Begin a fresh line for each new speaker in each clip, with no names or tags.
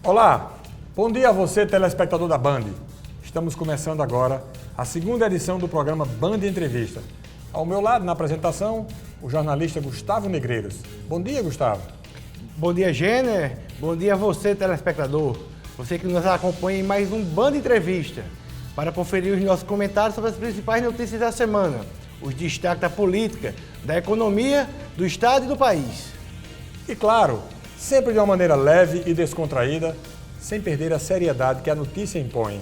Olá, bom dia a você, telespectador da Band. Estamos começando agora a segunda edição do programa Band Entrevista. Ao meu lado, na apresentação, o jornalista Gustavo Negreiros. Bom dia, Gustavo.
Bom dia, Jenner. Bom dia a você, telespectador. Você que nos acompanha em mais um Band Entrevista. Para conferir os nossos comentários sobre as principais notícias da semana, os destaques da política, da economia, do Estado e do país.
E claro, sempre de uma maneira leve e descontraída, sem perder a seriedade que a notícia impõe.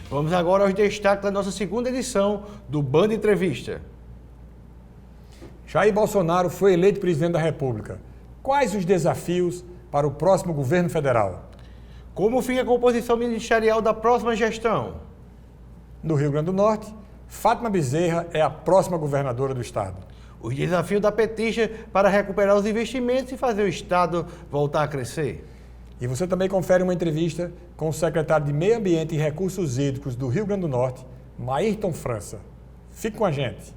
Vamos agora aos destaques da nossa segunda edição do Band Entrevista.
Jair Bolsonaro foi eleito presidente da República. Quais os desafios para o próximo governo federal?
Como fica a composição ministerial da próxima gestão?
No Rio Grande do Norte, Fátima Bezerra é a próxima governadora do estado.
Os desafios da petista para recuperar os investimentos e fazer o estado voltar a crescer.
E você também confere uma entrevista com o secretário de Meio Ambiente e Recursos Hídricos do Rio Grande do Norte, Maírton França. Fique com a gente.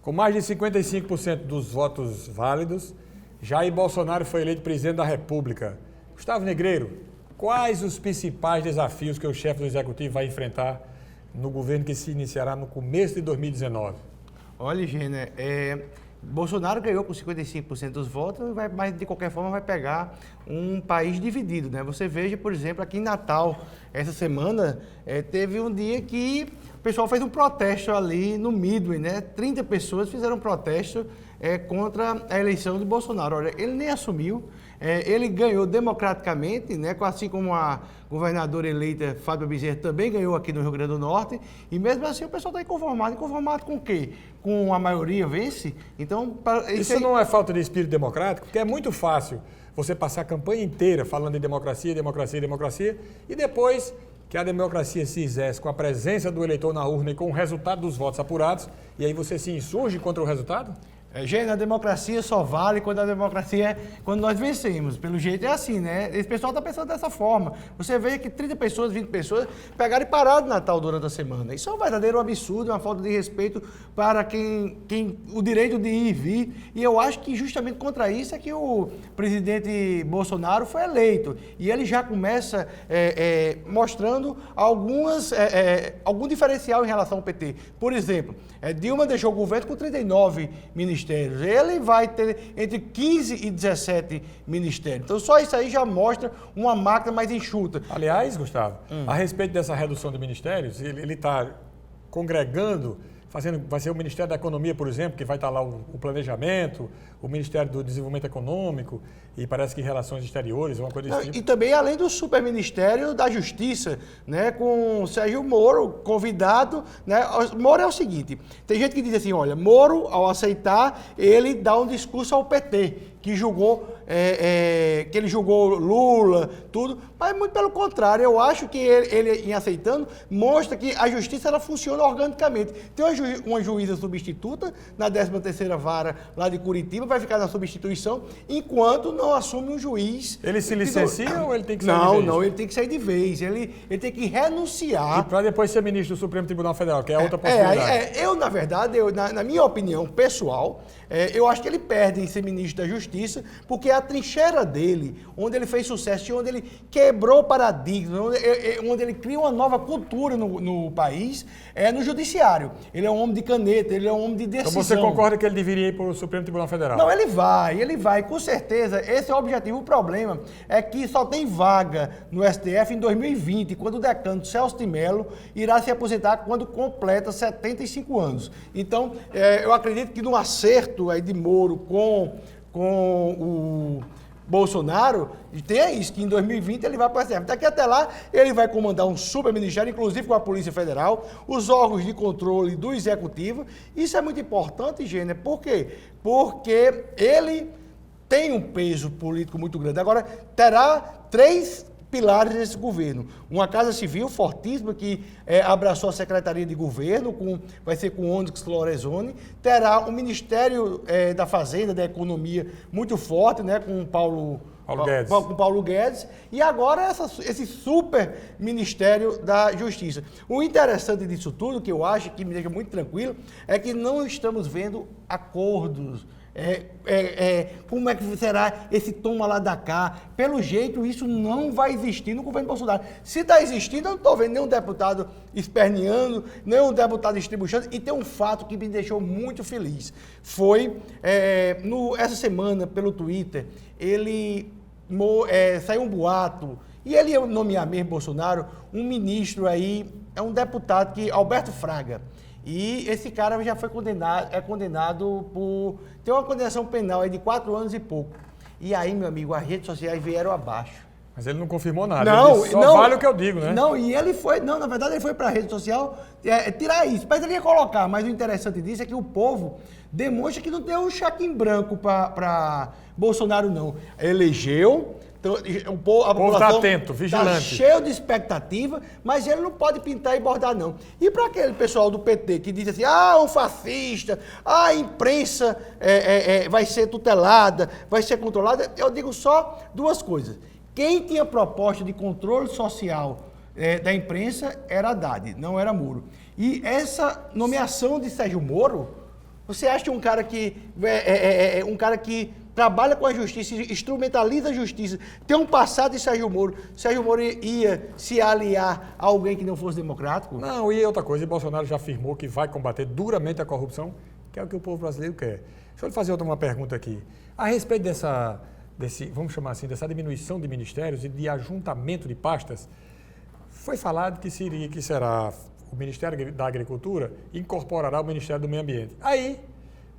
Com mais de 55% dos votos válidos, Jair Bolsonaro foi eleito presidente da República. Gustavo Negreiro, quais os principais desafios que o chefe do Executivo vai enfrentar no governo que se iniciará no começo de 2019?
Olha, Gêner, Bolsonaro ganhou com 55% dos votos, mas de qualquer forma vai pegar um país dividido, né? Você veja, por exemplo, aqui em Natal, essa semana, teve um dia que o pessoal fez um protesto ali no Midway, né? 30 pessoas fizeram um protesto contra a eleição de Bolsonaro. Olha, ele nem assumiu, ele ganhou democraticamente, né? Assim como a governadora eleita Fátima Bezerra também ganhou aqui no Rio Grande do Norte, e mesmo assim o pessoal está inconformado. Inconformado com o quê? Com a maioria vence? Então,
isso não é falta de espírito democrático? Porque é muito fácil você passar a campanha inteira falando de democracia, democracia, democracia, e depois que a democracia se exerce com a presença do eleitor na urna e com o resultado dos votos apurados, e aí você se insurge contra o resultado?
Gente, a democracia só vale quando nós vencemos. Pelo jeito é assim, né? Esse pessoal está pensando dessa forma. Você vê que 30 pessoas, 20 pessoas pegaram e pararam de Natal durante a semana. Isso é um verdadeiro absurdo, uma falta de respeito para quem o direito de ir e vir. E eu acho que justamente contra isso é que o presidente Bolsonaro foi eleito. E ele já começa mostrando algum diferencial em relação ao PT. Por exemplo, Dilma deixou o governo com 39 ministérios. Ele vai ter entre 15 e 17 ministérios. Então, só isso aí já mostra uma máquina mais enxuta.
Aliás, Gustavo, a respeito dessa redução de ministérios, ele está congregando, vai ser o Ministério da Economia, por exemplo, que vai estar lá o planejamento, o Ministério do Desenvolvimento Econômico e parece que Relações Exteriores, uma coisa desse tipo.
E também além do Superministério da Justiça, né, com o Sérgio Moro convidado, né? Moro é o seguinte, tem gente que diz assim, olha, Moro, ao aceitar, ele dá um discurso ao PT, que ele julgou Lula, tudo, mas muito pelo contrário, eu acho que ele em aceitando, mostra que a justiça ela funciona organicamente. Tem uma juíza substituta na 13ª Vara lá de Curitiba, vai ficar na substituição, enquanto não assume um juiz.
Ele se licencia ou ele tem que sair de vez?
Não, ele tem que sair de vez, ele tem que renunciar.
E para depois ser ministro do Supremo Tribunal Federal, que é outra possibilidade.
Eu, na verdade, na minha opinião pessoal, eu acho que ele perde em ser ministro da Justiça, porque a trincheira dele, onde ele fez sucesso, onde ele quebrou paradigmas, onde ele cria uma nova cultura no país, é no judiciário. Ele é um homem de caneta, ele é um homem de decisão.
Então você concorda que ele deveria ir para o Supremo Tribunal Federal?
Não, ele vai, com certeza, esse é o objetivo. O problema é que só tem vaga no STF em 2020, quando o decano Celso de Mello irá se aposentar quando completa 75 anos. Então, eu acredito que no acerto aí de Moro com o Bolsonaro, tem isso, que em 2020 ele vai para o STF. Daqui até lá, ele vai comandar um superministério, inclusive com a Polícia Federal, os órgãos de controle do Executivo. Isso é muito importante, Gêner. Por quê? Porque ele tem um peso político muito grande. Agora, terá 3 pilares desse governo. Uma Casa Civil fortíssima que abraçou a Secretaria de Governo, vai ser com Onyx Lorenzoni. Terá um Ministério da Fazenda, da Economia muito forte, né, com Paulo Guedes. E agora esse super Ministério da Justiça. O interessante disso tudo, que eu acho que me deixa muito tranquilo, é que não estamos vendo acordos como é que será esse toma lá da cá. Pelo jeito, isso não vai existir no governo Bolsonaro. Se está existindo, eu não estou vendo nenhum deputado esperneando, nenhum deputado distribuindo. E tem um fato que me deixou muito feliz. Foi, essa semana, pelo Twitter, saiu um boato, e ele ia nomear mesmo Bolsonaro, um ministro aí, é um deputado Alberto Fraga. E esse cara já foi condenado por... Tem uma condenação penal aí de 4 anos e pouco. E aí, meu amigo, as redes sociais vieram abaixo.
Mas ele não confirmou nada.
Não,
ele só vale o que eu digo, né?
Não, e ele foi... Não, na verdade, ele foi para a rede social tirar isso. Mas ele ia colocar. Mas o interessante disso é que o povo demonstra que não tem um cheque em branco para Bolsonaro, não. Elegeu... O povo
está atento, vigilante.
Está cheio de expectativa, mas ele não pode pintar e bordar, não. E para aquele pessoal do PT que diz assim, um fascista, a imprensa vai ser tutelada, vai ser controlada, eu digo só 2 coisas. Quem tinha proposta de controle social da imprensa era Haddad, não era Moro. E essa nomeação de Sérgio Moro, você acha um cara que trabalha com a justiça, instrumentaliza a justiça, tem um passado de Sérgio Moro ia se aliar a alguém que não fosse democrático?
Não, e outra coisa, e Bolsonaro já afirmou que vai combater duramente a corrupção, que é o que o povo brasileiro quer. Deixa eu lhe fazer uma pergunta aqui. A respeito vamos chamar assim, dessa diminuição de ministérios e de ajuntamento de pastas, foi falado que será o Ministério da Agricultura incorporará o Ministério do Meio Ambiente. Aí,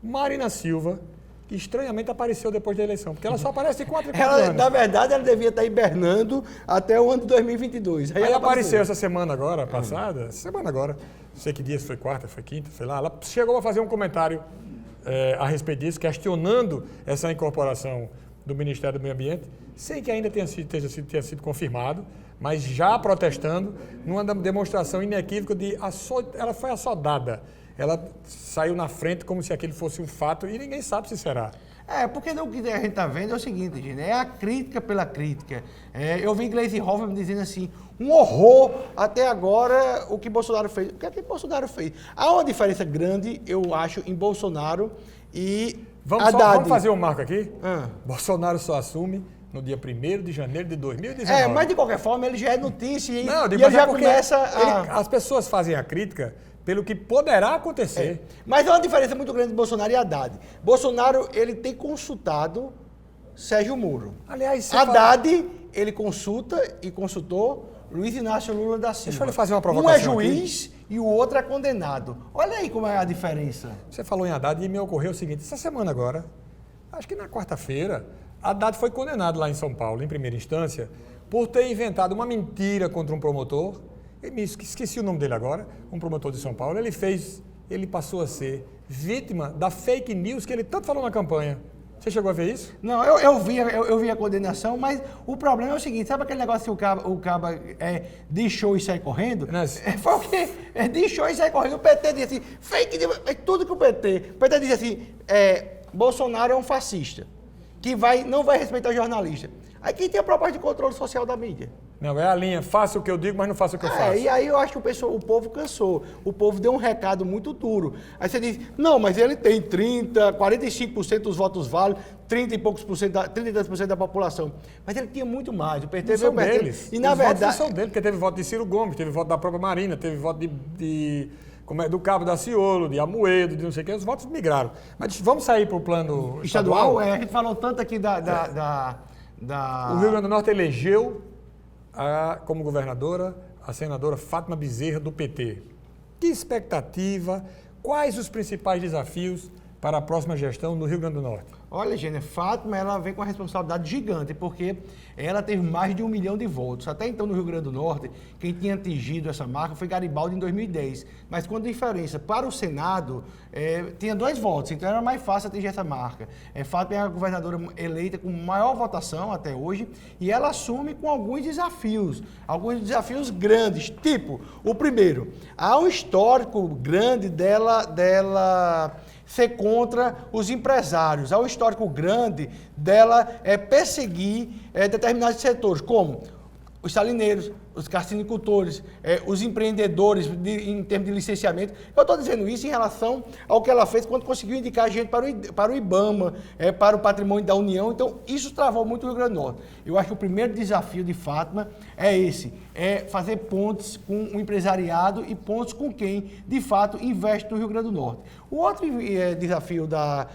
Marina Silva, que estranhamente apareceu depois da eleição, porque ela só aparece de 4 em 4 anos.
Na verdade, ela devia estar hibernando até o ano de 2022.
Aí ela apareceu essa semana agora, passada, não sei que dia, se foi quarta, foi quinta, sei lá, ela chegou a fazer um comentário a respeito disso, questionando essa incorporação do Ministério do Meio Ambiente, sem que ainda tenha sido confirmado, mas já protestando, numa demonstração inequívoca ela foi assodada. Ela saiu na frente como se aquilo fosse um fato e ninguém sabe se será.
Porque o que a gente está vendo é o seguinte, gente, é a crítica pela crítica. Eu vi Gleisi Hoffmann dizendo assim, um horror até agora o que Bolsonaro fez. O que é que Bolsonaro fez? Há uma diferença grande, eu acho, em Bolsonaro e Haddad.
Vamos fazer um marco aqui? Bolsonaro só assume no dia 1º de janeiro de 2019.
Mas de qualquer forma ele já é notícia e
ele
já começa
as pessoas fazem a crítica pelo que poderá acontecer.
Mas há uma diferença muito grande de Bolsonaro e Haddad. Bolsonaro, ele tem consultado Sérgio Moro.
Aliás,
Haddad, ele consulta e consultou Luiz Inácio Lula da Silva.
Deixa eu lhe fazer uma provocação.
Um é juiz aqui e o outro é condenado. Olha aí como é a diferença.
Você falou em Haddad e me ocorreu o seguinte, essa semana agora, acho que na quarta-feira, Haddad foi condenado lá em São Paulo, em primeira instância, por ter inventado uma mentira contra um promotor. Esqueci o nome dele agora, um promotor de São Paulo. Ele passou a ser vítima da fake news que ele tanto falou na campanha. Você chegou a ver isso?
Não, eu vi a condenação, mas o problema é o seguinte, sabe aquele negócio que o caba deixou e sai correndo? Foi o quê? Deixou e sai correndo. O PT diz assim, fake news, tudo que o PT diz assim, Bolsonaro é um fascista, que não vai respeitar o jornalista. Aí quem tem a proposta de controle social da mídia?
Não, é a linha, faça o que eu digo, mas não faça o que eu faço.
E aí eu acho que o povo cansou. O povo deu um recado muito duro. Aí você diz, não, mas ele tem 45% dos votos válidos, 30 e poucos por cento, 32% da população. Mas ele tinha muito mais. O PT
veio deles.
E na verdade...
Votos são dele, porque teve voto de Ciro Gomes, teve voto da própria Marina, teve voto do Cabo da Ciolo, de Amoedo, de não sei o que, os votos migraram. Mas vamos sair para o plano estadual?
A gente falou tanto aqui
O Rio Grande do Norte elegeu como governadora a senadora Fátima Bezerra, do PT. Que expectativa, quais os principais desafios para a próxima gestão no Rio Grande do Norte?
Olha, Gênia, Fátima, ela vem com uma responsabilidade gigante, porque ela teve mais de 1 milhão de votos. Até então, no Rio Grande do Norte, quem tinha atingido essa marca foi Garibaldi em 2010. Mas com a diferença para o Senado, tinha 2 votos, então era mais fácil atingir essa marca. Fátima é a governadora eleita com maior votação até hoje, e ela assume com alguns desafios grandes. Tipo, o primeiro, há um histórico grande dela ser contra os empresários. Há um histórico grande dela perseguir determinados setores, como os salineiros, os carcinicultores, os empreendedores em termos de licenciamento. Eu estou dizendo isso em relação ao que ela fez quando conseguiu indicar a gente para o IBAMA, para o patrimônio da União. Então, isso travou muito o Rio Grande do Norte. Eu acho que o primeiro desafio de Fátima é esse, é fazer pontes com o empresariado e pontes com quem, de fato, investe no Rio Grande do Norte. O outro desafio da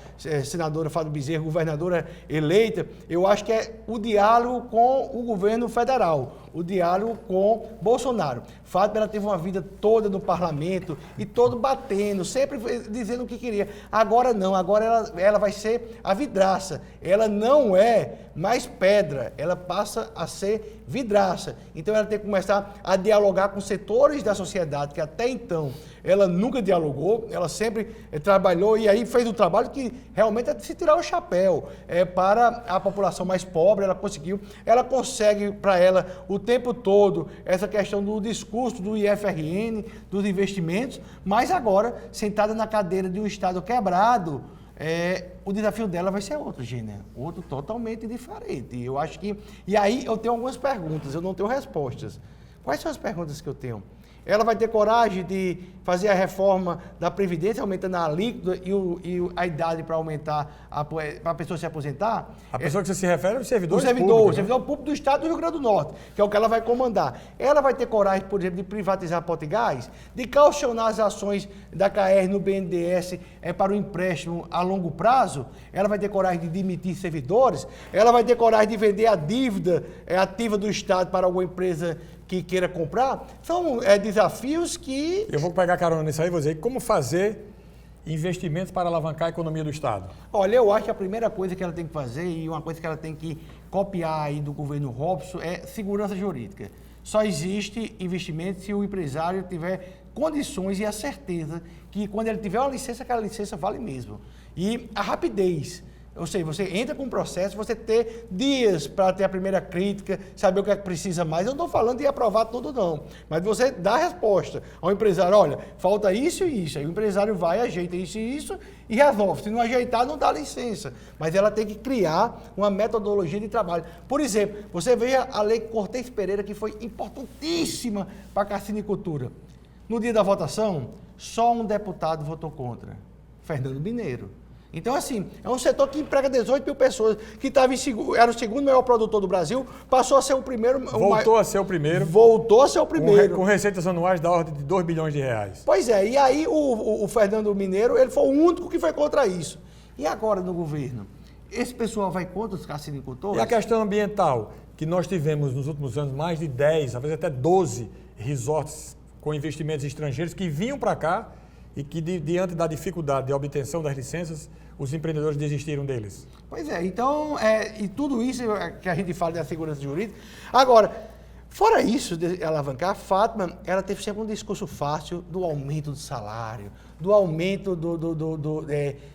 senadora Fátima Bezerra, governadora eleita, eu acho que é o diálogo com o governo federal, o diálogo com Bolsonaro. Fátima, ela teve uma vida toda no parlamento e todo batendo, sempre dizendo o que queria. Agora não, agora ela vai ser a vidraça. Ela não é mais pedra, ela passa a ser vidraça. Então ela tem que começar a dialogar com setores da sociedade que até então ela nunca dialogou, ela sempre trabalhou e aí fez um trabalho que realmente é de se tirar o chapéu para a população mais pobre. Ela consegue para ela o tempo todo essa questão do discurso do IFRN, dos investimentos, mas agora, sentada na cadeira de um Estado quebrado, o desafio dela vai ser outro, Gênia, outro totalmente diferente. Eu acho que... E aí eu tenho algumas perguntas, eu não tenho respostas. Quais são as perguntas que eu tenho? Ela vai ter coragem de fazer a reforma da Previdência, aumentando a alíquota e a idade para aumentar, para a pessoa se aposentar?
A pessoa que você se refere é o servidor
público. O servidor público do Estado do Rio Grande do Norte, que é o que ela vai comandar. Ela vai ter coragem, por exemplo, de privatizar a Potigás, de caucionar as ações da KR no BNDES para o empréstimo a longo prazo? Ela vai ter coragem de demitir servidores? Ela vai ter coragem de vender a dívida ativa do Estado para alguma empresa que queira comprar? São desafios que...
Eu vou pegar carona nisso aí e vou dizer como fazer investimentos para alavancar a economia do Estado.
Olha, eu acho que a primeira coisa que ela tem que fazer, e uma coisa que ela tem que copiar aí do governo Robson, é segurança jurídica. Só existe investimento se o empresário tiver condições e a certeza que quando ele tiver uma licença, aquela licença vale mesmo. E a rapidez. Ou seja, você entra com um processo, você ter dias para ter a primeira crítica, saber o que é que precisa mais. Eu não estou falando de aprovar tudo, não. Mas você dá a resposta ao empresário, olha, falta isso e isso. Aí o empresário vai, ajeita isso e isso e resolve. Se não ajeitar, não dá licença. Mas ela tem que criar uma metodologia de trabalho. Por exemplo, você veja a lei Cortez Pereira, que foi importantíssima para a carcinicultura. No dia da votação, só um deputado votou contra, Fernando Mineiro. Então, assim, é um setor que emprega 18 mil pessoas, que era o segundo maior produtor do Brasil, passou a ser o primeiro...
Voltou a ser o primeiro.
Voltou a ser o primeiro.
Com receitas anuais da ordem de 2 bilhões de reais.
Pois é, e aí o Fernando Mineiro, ele foi o único que foi contra isso. E agora no governo? Esse pessoal vai contra os carcinicultores?
E a questão ambiental, que nós tivemos nos últimos anos mais de 10, às vezes até 12 resorts com investimentos estrangeiros que vinham para cá e que, diante da dificuldade de obtenção das licenças, os empreendedores desistiram deles.
Pois é, então, e tudo isso que a gente fala da segurança jurídica. Agora, fora isso, de alavancar, a Fátima, ela teve sempre um discurso fácil do aumento do salário, do aumento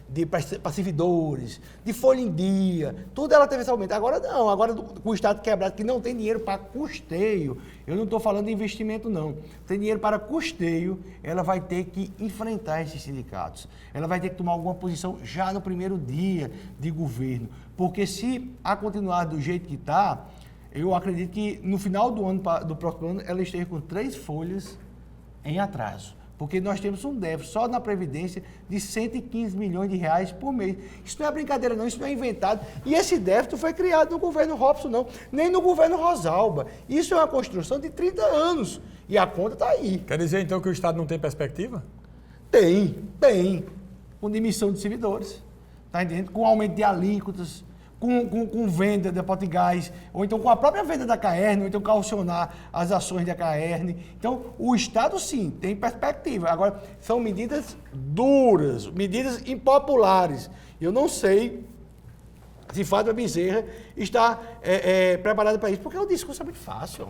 de para servidores, de folha em dia, tudo ela teve esse aumento. Agora não, agora com o Estado quebrado, que não tem dinheiro para custeio, eu não estou falando de investimento não, tem dinheiro para custeio, ela vai ter que enfrentar esses sindicatos, ela vai ter que tomar alguma posição já no primeiro dia de governo, porque se a continuar do jeito que está, eu acredito que no final do próximo ano ela esteja com 3 folhas em atraso. Porque nós temos um déficit só na Previdência de 115 milhões de reais por mês. Isso não é brincadeira não, isso não é inventado. E esse déficit foi criado no governo Robson não, nem no governo Rosalba. Isso é uma construção de 30 anos. E a conta está aí.
Quer dizer então que o Estado não tem perspectiva?
Tem. Com demissão de servidores, tá entendendo? Com aumento de alíquotas, com venda da Potigás, ou então com a própria venda da KR, ou então caucionar as ações da KR. Então, o Estado, sim, tem perspectiva. Agora, são medidas duras, medidas impopulares. Eu não sei se Fátima Bezerra está preparada para isso, porque o discurso é muito fácil.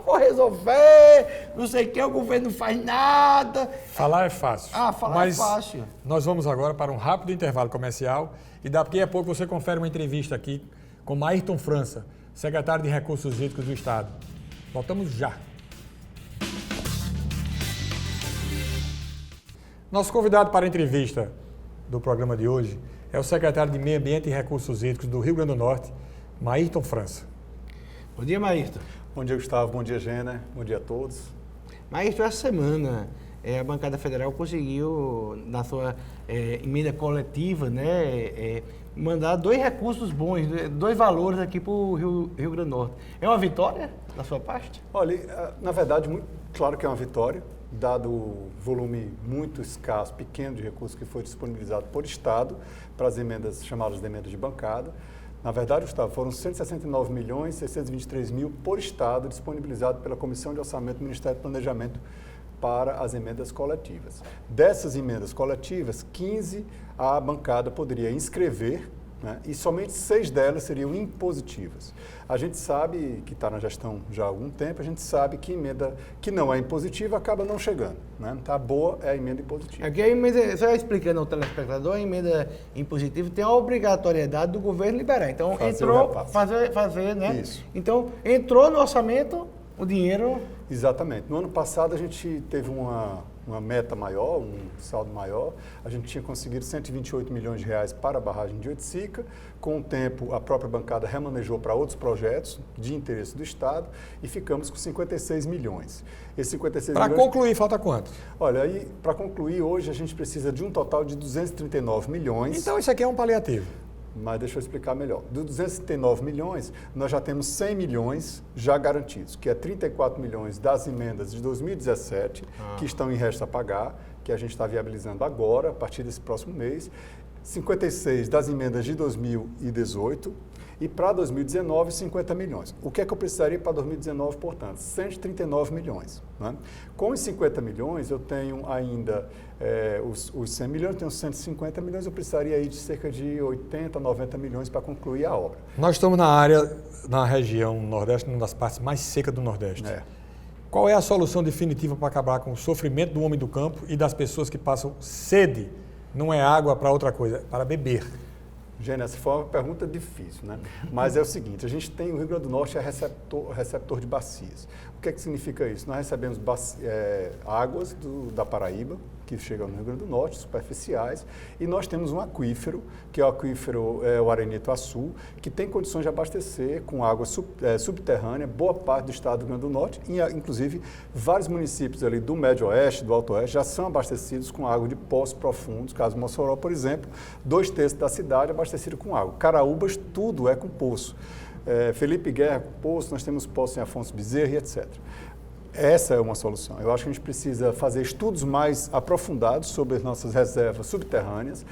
Vou resolver, não sei o que, o governo não faz nada.
Falar é fácil.
Falar é fácil.
Nós vamos agora para um rápido intervalo comercial e daqui a pouco você confere uma entrevista aqui com Maírton França, secretário de Recursos Hídricos do Estado. Voltamos já. Nosso convidado para a entrevista do programa de hoje é o secretário de Meio Ambiente e Recursos Hídricos do Rio Grande do Norte, Maírton França.
Bom dia, Maírton.
Bom dia, Gustavo. Bom dia, Gêner. Bom dia a todos.
Maestro, essa semana a bancada federal conseguiu, na sua emenda coletiva, né, mandar 2 recursos bons, 2 valores aqui para o Rio Grande do Norte. É uma vitória da sua parte?
Olha, na verdade, muito claro que é uma vitória, dado o volume muito escasso, pequeno de recursos que foi disponibilizado por Estado para as emendas chamadas de emendas de bancada. Na verdade, Gustavo, foram 169.623.000 por Estado disponibilizado pela Comissão de Orçamento do Ministério do Planejamento para as emendas coletivas. Dessas emendas coletivas, 15 a bancada poderia inscrever, né, e somente 6 delas seriam impositivas. A gente sabe, que está na gestão já há algum tempo, a gente sabe que emenda que não é impositiva acaba não chegando. Né? Tá boa é a emenda impositiva.
Aqui a emenda, só explicando ao telespectador, a emenda impositiva tem a obrigatoriedade do governo liberar. Então, fazer, né?
Isso.
Então, entrou no orçamento o dinheiro.
Exatamente. No ano passado a gente teve uma meta maior, um saldo maior. A gente tinha conseguido 128 milhões de reais para a barragem de Oiticica. Com o tempo, a própria bancada remanejou para outros projetos de interesse do Estado e ficamos com 56 milhões. Esses 56 milhões...
Para concluir, falta quanto?
Olha, aí, para concluir, hoje a gente precisa de um total de 239 milhões.
Então, isso aqui é um paliativo.
Mas deixa eu explicar melhor. Dos 239 milhões, nós já temos 100 milhões já garantidos, que é 34 milhões das emendas de 2017, que estão em resto a pagar, que a gente está viabilizando agora, a partir desse próximo mês, 56 das emendas de 2018 e para 2019, 50 milhões. O que é que eu precisaria para 2019, portanto? 139 milhões. Né? Com os 50 milhões, eu tenho ainda os 100 milhões, eu tenho 150 milhões, eu precisaria aí de cerca de 80, 90 milhões para concluir a obra.
Nós estamos na região Nordeste, uma das partes mais secas do Nordeste. Qual é a solução definitiva para acabar com o sofrimento do homem do campo e das pessoas que passam sede? Não é água para outra coisa, para beber.
Gêner, essa foi uma pergunta difícil, né? Mas é o seguinte, a gente tem, o Rio Grande do Norte é receptor de bacias. O que é que significa isso? Nós recebemos águas da Paraíba, que chegam no Rio Grande do Norte, superficiais, e nós temos um aquífero, que é o aquífero o Arenito-Açu, que tem condições de abastecer com água subterrânea boa parte do estado do Rio Grande do Norte, e inclusive vários municípios ali do Médio Oeste, do Alto Oeste, já são abastecidos com água de poços profundos, caso Mossoró, por exemplo, 2/3 da cidade abastecido com água. Caraúbas, tudo é com poço. Felipe Guerra com poço, nós temos poço em Afonso Bezerra e etc. Essa é uma solução. Eu acho que a gente precisa fazer estudos mais aprofundados sobre as nossas reservas subterrâneas,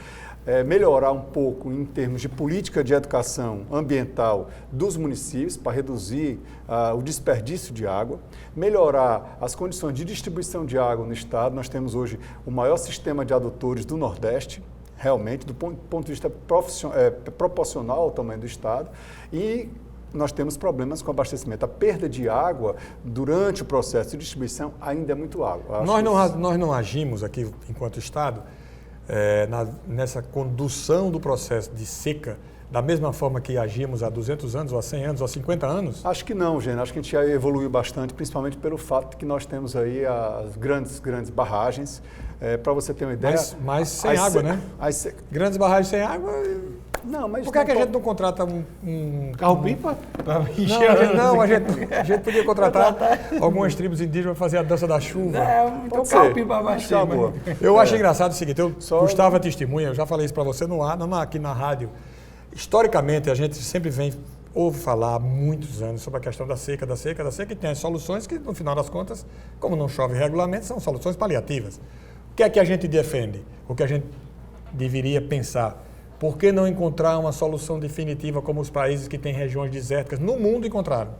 melhorar um pouco em termos de política de educação ambiental dos municípios para reduzir o desperdício de água, melhorar as condições de distribuição de água no estado. Nós temos hoje o maior sistema de adutores do Nordeste, realmente, do ponto de vista proporcional ao tamanho do estado, e nós temos problemas com abastecimento. A perda de água durante o processo de distribuição ainda é muito água.
Nós não agimos aqui, enquanto Estado, nessa condução do processo de seca da mesma forma que agimos há 200 anos, ou há 100 anos, ou há 50 anos?
Acho que não, Gêner. Acho que a gente já evoluiu bastante, principalmente pelo fato de que nós temos aí as grandes barragens. Para você ter uma ideia...
Mas sem água, né? Grandes barragens sem água...
Não, mas
por que a gente não contrata um
carro-pipa?
A gente podia contratar algumas tribos indígenas para fazer a dança da chuva.
Então carro-pipa abaixo.
Eu acho engraçado o seguinte, Gustavo é testemunha, eu já falei isso para você no ar, aqui na rádio. Historicamente, a gente sempre ouve falar há muitos anos sobre a questão da seca, e tem as soluções que, no final das contas, como não chove regularmente, são soluções paliativas. O que é que a gente defende? O que a gente deveria pensar? Por que não encontrar uma solução definitiva como os países que têm regiões desérticas no mundo encontraram?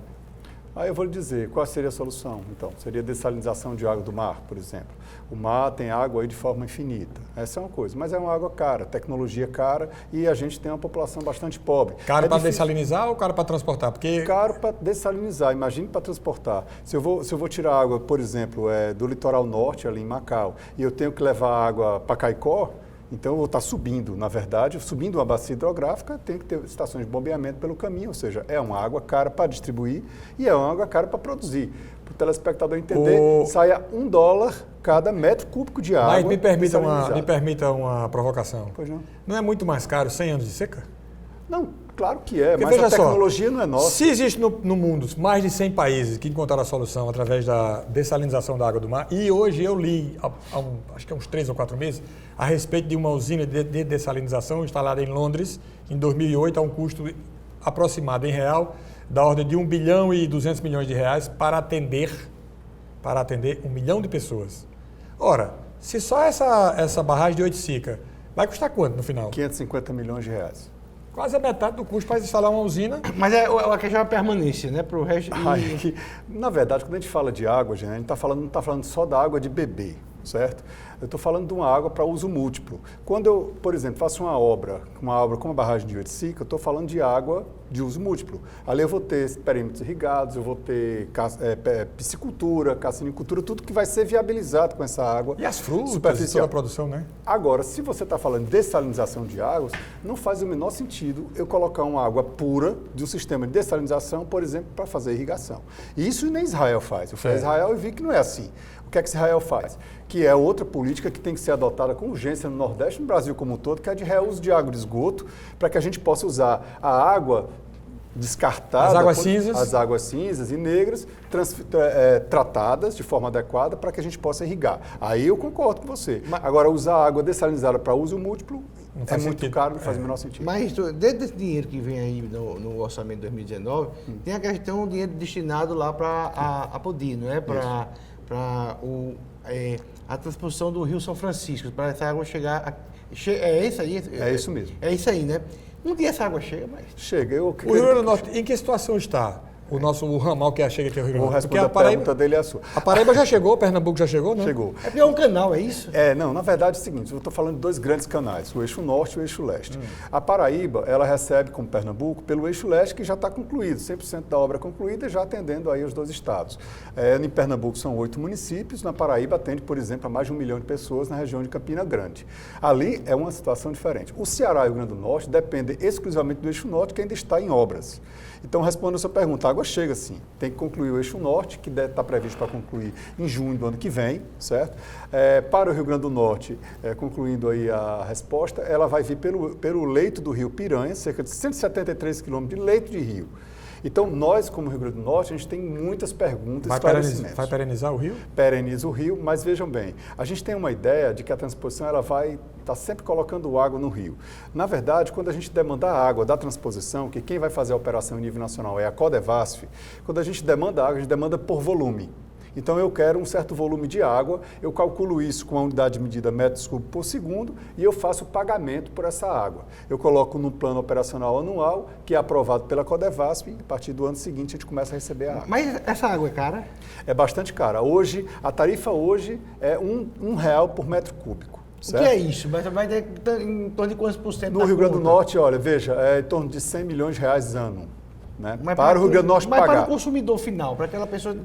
Eu vou lhe dizer, qual seria a solução, então? Seria dessalinização de água do mar, por exemplo. O mar tem água aí de forma infinita. Essa é uma coisa, mas é uma água cara, tecnologia cara, e a gente tem uma população bastante pobre.
Caro para dessalinizar ou caro para transportar? Porque...
Caro para dessalinizar, imagine para transportar. Se eu vou tirar água, por exemplo, do litoral norte, ali em Macau, e eu tenho que levar água para Caicó, então eu vou estar subindo, na verdade, subindo uma bacia hidrográfica, tem que ter estações de bombeamento pelo caminho, ou seja, é uma água cara para distribuir e é uma água cara para produzir. Para o telespectador entender, saia $1 cada metro cúbico de água.
Mas me permita uma provocação.
Pois não.
Não é muito mais caro 100 anos de seca?
Não, claro que é,
Porque
mas
veja
a tecnologia não é nossa.
Se existe no mundo mais de 100 países que encontraram a solução através da dessalinização da água do mar, e hoje eu li, acho que há uns 3 ou 4 meses, a respeito de uma usina de dessalinização instalada em Londres, em 2008, a um custo aproximado em real, da ordem de 1 bilhão e 200 milhões de reais para atender 1 milhão de pessoas. Ora, se só essa barragem de Oiticica vai custar quanto no final?
550 milhões de reais.
Quase a metade do custo para instalar uma usina.
Mas a questão é a permanência, né? Para o resto.
Na verdade, quando a gente fala de água, gente, a gente não está falando só da água de beber, certo? Eu estou falando de uma água para uso múltiplo. Quando eu, por exemplo, faço uma obra como a barragem de Oiticica, eu estou falando de água de uso múltiplo. Ali eu vou ter perímetros irrigados, eu vou ter piscicultura, cassinicultura, tudo que vai ser viabilizado com essa água.
E as frutas e toda a produção, né?
Agora, se você está falando de dessalinização de águas, não faz o menor sentido eu colocar uma água pura de um sistema de dessalinização, por exemplo, para fazer irrigação. E isso nem Israel faz. Eu fui a Israel e vi que não é assim. O que é que Israel faz? Que é outra política que tem que ser adotada com urgência no Nordeste, no Brasil como um todo, que é de reuso de água de esgoto, para que a gente possa usar a água descartada, as águas cinzas e negras, tratadas de forma adequada para que a gente possa irrigar. Aí eu concordo com você. Agora, usar água dessalinizada para uso múltiplo é muito caro, não faz o menor sentido.
Mas dentro desse dinheiro que vem aí no orçamento de 2019, tem a questão do dinheiro destinado lá para a Podir, não é? Para a transposição do Rio São Francisco, para essa água chegar... É isso aí?
É isso mesmo.
É isso aí, né? Um dia essa água chega, mas...
Chega.
O Rio Grande do Norte, em que situação está? O ramal que chega aqui ao Rio Grande do Norte?
Vou responder a pergunta dele é a sua.
A Paraíba já chegou, Pernambuco já chegou, não?
Chegou.
É porque é um canal, é isso?
Não, na verdade é o seguinte, eu estou falando de 2 grandes canais, o eixo norte e o eixo leste. A Paraíba, ela recebe, como Pernambuco, pelo eixo leste, que já está concluído, 100% da obra concluída, já atendendo aí os 2 estados. Em Pernambuco são 8 municípios, na Paraíba atende, por exemplo, a mais de 1 milhão de pessoas na região de Campina Grande. Ali é uma situação diferente. O Ceará e o Rio Grande do Norte dependem exclusivamente do eixo norte, que ainda está em obras. Então, respondendo a sua pergunta, a água chega sim. Tem que concluir o eixo norte, que está previsto para concluir em junho do ano que vem, certo? Para o Rio Grande do Norte, concluindo aí a resposta, ela vai vir pelo leito do rio Piranha, cerca de 173 quilômetros de leito de rio. Então, nós, como Rio Grande do Norte, a gente tem muitas perguntas e esclarecimentos.
Vai perenizar o rio?
Pereniza o rio, mas vejam bem, a gente tem uma ideia de que a transposição ela vai estar sempre colocando água no rio. Na verdade, quando a gente demandar água da transposição, que quem vai fazer a operação em nível nacional é a Codevasf, quando a gente demanda água, a gente demanda por volume. Então, eu quero um certo volume de água, eu calculo isso com a unidade de medida metros cúbicos por segundo e eu faço o pagamento por essa água. Eu coloco no plano operacional anual, que é aprovado pela Codevasf, e a partir do ano seguinte a gente começa a receber a água.
Mas essa água é cara?
É bastante cara. Hoje, a tarifa hoje é R$1 por metro cúbico. Certo?
O que é isso? Mas vai ter em torno de quantos por cento?
No Rio Grande do Norte, olha, veja, é em torno de R$100 milhões ano. Né?
Mas
para o Rio Grande do Norte pagar.
Mas para o consumidor final, para aquela pessoa,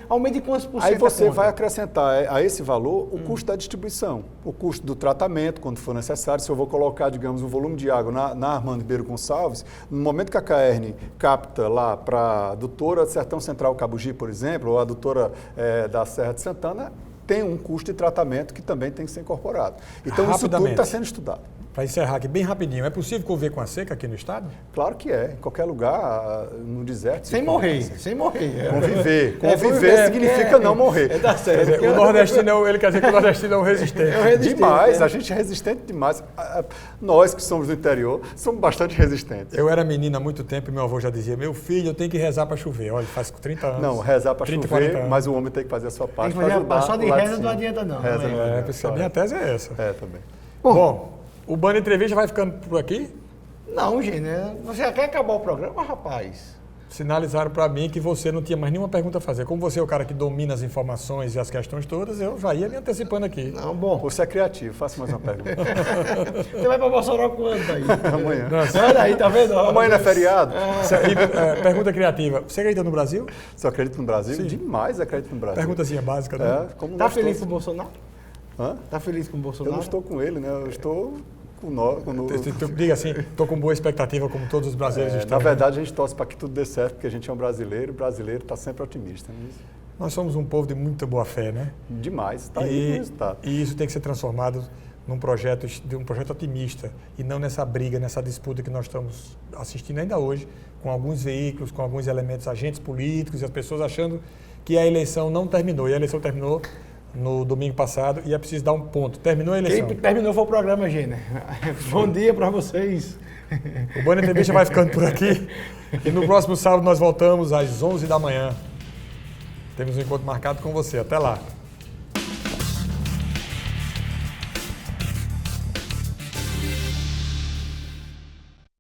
aumenta de quantos por cento?
Aí você vai acrescentar a esse valor o custo da distribuição, o custo do tratamento, quando for necessário. Se eu vou colocar, digamos, um volume de água na Armando Ribeiro Gonçalves, no momento que a CAERN capta lá para a adutora Sertão Central Cabugi, por exemplo, ou a adutora da Serra de Santana, tem um custo de tratamento que também tem que ser incorporado. Então, isso tudo está sendo estudado.
Para encerrar aqui bem rapidinho, é possível conviver com a seca aqui no estado?
Claro que é. Em qualquer lugar, no deserto...
Sem morrer.
Conviver. Conviver significa não morrer.
Tá certo.
O nordestino, ele quer dizer que o nordestino é um resistente.
Demais, a gente é resistente demais. Nós que somos do interior, somos bastante resistentes.
Eu era menina há muito tempo e meu avô já dizia, meu filho, eu tenho que rezar para chover. Olha, faz 30 anos.
Não, rezar para chover, mas o homem tem que fazer a sua parte.
Só de reza não adianta não.
A minha tese é essa.
Também.
Bom, o Band Entrevista vai ficando por aqui?
Não, gente, você já quer acabar o programa, rapaz?
Sinalizaram para mim que você não tinha mais nenhuma pergunta a fazer. Como você é o cara que domina as informações e as questões todas, eu já ia me antecipando aqui.
Não, bom.
Você é criativo, faça mais uma pergunta.
Você vai para Mossoró quando aí?
Amanhã.
Olha aí, tá vendo?
Amanhã não é feriado?
Pergunta criativa. Você acredita no Brasil?
Você acredita no Brasil?
Sim.
Demais acredito no Brasil.
Perguntazinha básica, né?
Tá feliz com o Bolsonaro?
Hã?
Tá feliz com o Bolsonaro?
Eu não estou com ele, né? Eu estou com nós.
Diga assim, estou com boa expectativa, como todos os brasileiros estão.
Na verdade, a gente torce para que tudo dê certo, porque a gente é um brasileiro, o brasileiro está sempre otimista. Né?
Nós somos um povo de muita boa fé, né?
Demais, está aí o resultado.
E isso tem que ser transformado num projeto, de um projeto otimista e não nessa briga, nessa disputa que nós estamos assistindo ainda hoje, com alguns veículos, com alguns elementos, agentes políticos e as pessoas achando que a eleição não terminou. E a eleição terminou no domingo passado e é preciso dar um ponto. Terminou a eleição.
Quem terminou foi o programa, Gêner. Bom dia para vocês.
O Band Entrevista vai ficando por aqui e no próximo sábado nós voltamos às 11 da manhã. Temos um encontro marcado com você. Até lá.